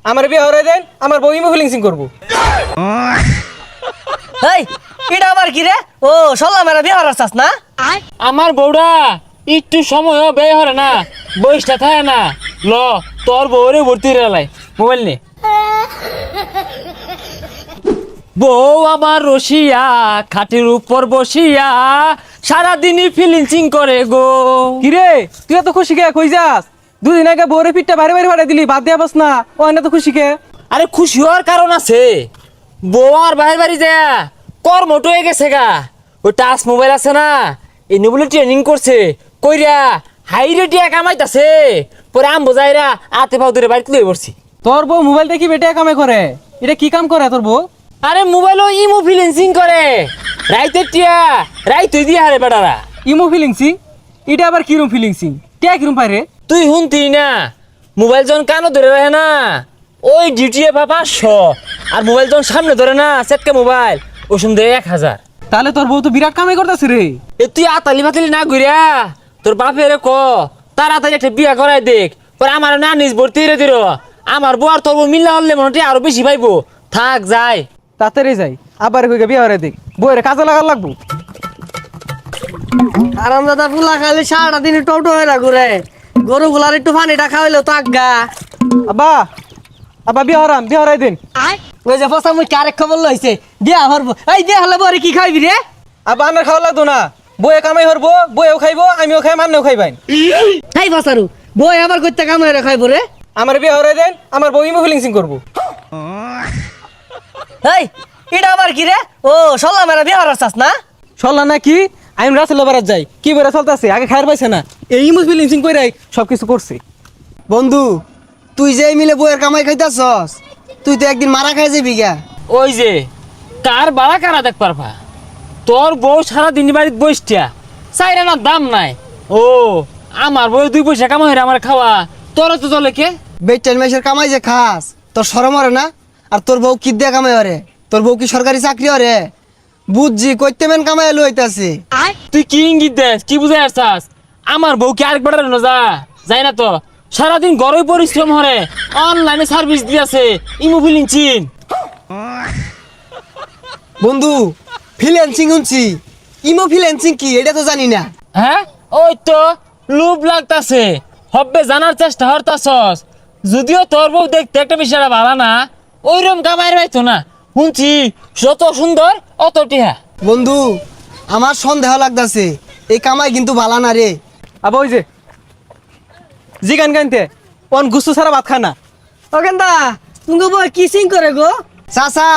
আমার বিয়ে হরে দেন, আমার বউ ইমো ফিলিংসিং করবো। এই এটা আবার কি রে? ও সল্লা মেরা বিয়ে হরার চাস না? আমার বউরা একটু সময়ও ব্যয় হরে না, বয়সটা থাকে না। ল তোর বউরে ভর্তি রেলাই মোবাইল নে। বউ আমার রসিয়া খাটের উপর বসিয়া সারাদিনই ফিলিংসিং করে গো। কিরে তুই এত খুশি কে? কই যাস? দুদিন আগে বউরে পিঠটা ভারী ভারী ফাটাই দিলি, বাদ দিয়া বাস না। ও না তো খুশি কে? আরে খুশি হওয়ার কারণ আছে। বউ আর বাইরে বাড়ি যায় কর্মটো হয়ে গেছে গা। ওই টাচ মোবাইল আছে না, এই বলে ট্রেনিং করছে কইরা হাই রেটিয়া কামাইতাছে। পরে আম বোঝাইরা আতে পাও ধরে বাড়িতে লয়ে পড়ছি। তোর বউ মোবাইল দেখি বেটে কামে করে? এটা কি কাম করে তোর বউ? আরে মোবাইলও ইমো ফিলিংসিং করে রাইতে টিয়া রাইতে দিয়ে হারে বেড়ারা। ইমো ফিলিংসিং? এটা আবার কিরম ফিলিংসিং? টিয়া কিরম পারে? তুই শুনতি না, মোবাইল যখন কানো ধরে রাখে না ওই ডিউটি 500, আর মোবাইল যখন সামনে ধরে না সেটকে মোবাইল ওই সন্ধ্যে 1000। তাহলে তোর বউ তো বিরাট কামাই করতেছে রে। এ তুই আতালি বাতালি না ঘুরিয়া তোর বাপেরে ক তাড়াতাড়ি একটা বিয়া করাই দেখ। পরে আমার না নিজ ভর্তি রে দিল। আমার বউ আর তোর বউ মিল্লা হলে মনে হয় আরো বেশি পাইবো। থাক যাই তাড়াতাড়ি যাই, আবার কই বিয়ে হরে দেখ, বউরে কাজে লাগার লাগবো। আরাম দাদা পুলা খালি সারাটা দিন টোটো হয়ে না ঘুরে, গরু গুলার একটু পানিটা খাওয়াইলো তো আজ্ঞা। আব্বা আব্বা বিয়ে হরাম, বিয়ে হরাই দিন। ওই যে ফসা মুই আরেক খবর লইছে বিয়া হরবো। এই বিয়া হলে বরে কি খাইবি রে? আব্বা আমার খাওয়া লাগতো না, বউয়ে কামাই হরবো, বউয়েও খাইবো, আমিও খাই, মান্নেও খাইবাই। এই ফসারু বই আবার কইতে কাম হয়ে খাইবো রে? আমার বিয়ে হরাই দেন, আমার বউ ইমো ফিলিংসিং করবো। এই এটা আবার কি রে? ও সল্লা মেরা বিয়া হরার চাস না? চললা না কি? আমি রাসেল বারাত যাই, কি বেড়া চলতেছে, আগে খায়ার পাইছে না, এই ইমো ফিলিংসিং কইরাই সবকিছু করছে। বন্ধু তুই যে মিলে বইয়ের কামাই খাইতাছস, তুই তো একদিন মারা খাই যাবি গা। ওই যে কার বাড়া কারা দেখ পারবা। তোর বউ সারা দিন বাড়িতে বসটিয়া চাইরা না দাম নাই। ও আমার বউ 2 পয়সা কামাই হইরা আমার খাওয়া, তোর তো চলে কে? বেটার মেসের কামাই যে খাস তোর শরম হরে না? আর তোর বউ কি দিয়ে কামাই হরে? তোর বউ কি সরকারি চাকরি হরে? বুঝছি কইতে মেন কামাই লইতাছে। তুই কি ইঙ্গিত দেস, কি বুঝাই আসছাস? আমার বউ কি আরেক বেড়ার না যাই না তো, সারাদিন গরমে পরিশ্রম হরে, অনলাইনে সার্ভিস দিয়েছে ইমো ফিলিংসিং। বন্ধু ফ্রিল্যান্সিং শুনছি, ইমো ফ্রিল্যান্সিং কি এটা তো জানি না। হ্যাঁ ওই তো লুপ লাগতাছে, হব্বে জানার চেষ্টা হরতাছস। যদিও তোর বউ দেখতে একটা বিষয়টা ভালো না, ওইরকম কামাই রাইতো না। শুনছি যত সুন্দর অত টিহা। বন্ধু আমার সন্দেহ লাগতাছে এই কামাই কিন্তু ভালো না রে। আবার ওই যে জি গান গানতে অন গুসু ছাড়া ভাত খানা। ও কেন্দা তুমি বই কি সিং করে গো? চাচা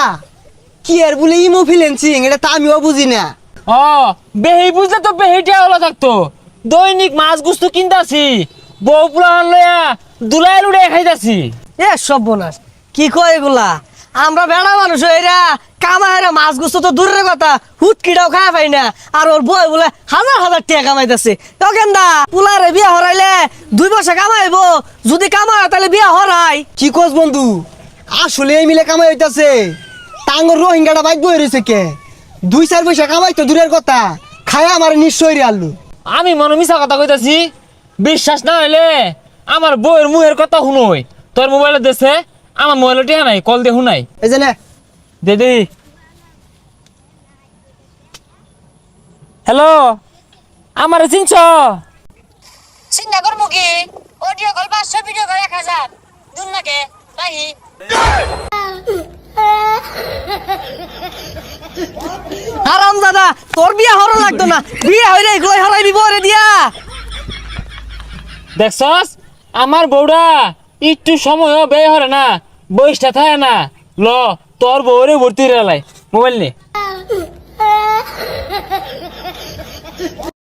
কি আর বলে ইমো ফ্রিল্যান্সিং এটা তো আমিও বুঝি না। ও বেহি বুঝলে তো বেহিটা হলো থাকতো। দৈনিক মাছ গুস্তু কিনতাছি, বউ পুলান লইয়া দুলাই লুড়ে খাইতাছি। এ সর্বনাশ কি কয় এগুলা? আমরা বেড়া মানুষ এরা কামাইরা মাছ গুছো তো দূরের কথা, হুটকিটাও খাওয়া পাই না। আর ওর বই বলে হাজার হাজার টাকা কামাইতেছে। তো কেন্দা পুলারে বিয়া হরাইলে 2 পয়সা কামাইবো, যদি কামাই তাহলে বিয়া হরাই। কি কোস বন্ধু আসলে এই মিলে কামাই হইতাছে? টাঙ্গর রোহিঙ্গাটা বাইক বই রয়েছে কে? 2-4 পয়সা কামাই তো দূরের কথা, খায় আমার নিশ্চয় রে আল্লু। আমি মনে মিছা কথা কইতাছি? বিশ্বাস না হইলে আমার বউয়ের মুহের কথা শুনই। তোর মোবাইলে দেশে আমার মোবাইলে টিহা নাই, কল দিয়ে শুনাই। এই যে নে দিদি হ্যালো, আমার চিনছ? চিন্তা করবো কি? Audio call 500, video call 1000। দুন নাকে রাহি আরাম দাদা তোর বিয়া হরো লাগতো না, বিয়া হইলে এগুলোই হরাইবি বরে দিয়া। দেখছস আমার বউরা একটু সময়ও ব্যয় হরে না, বয়সটা থাকে না। ল তোর বউরে ভর্তি রেলাই মোবাইল নে।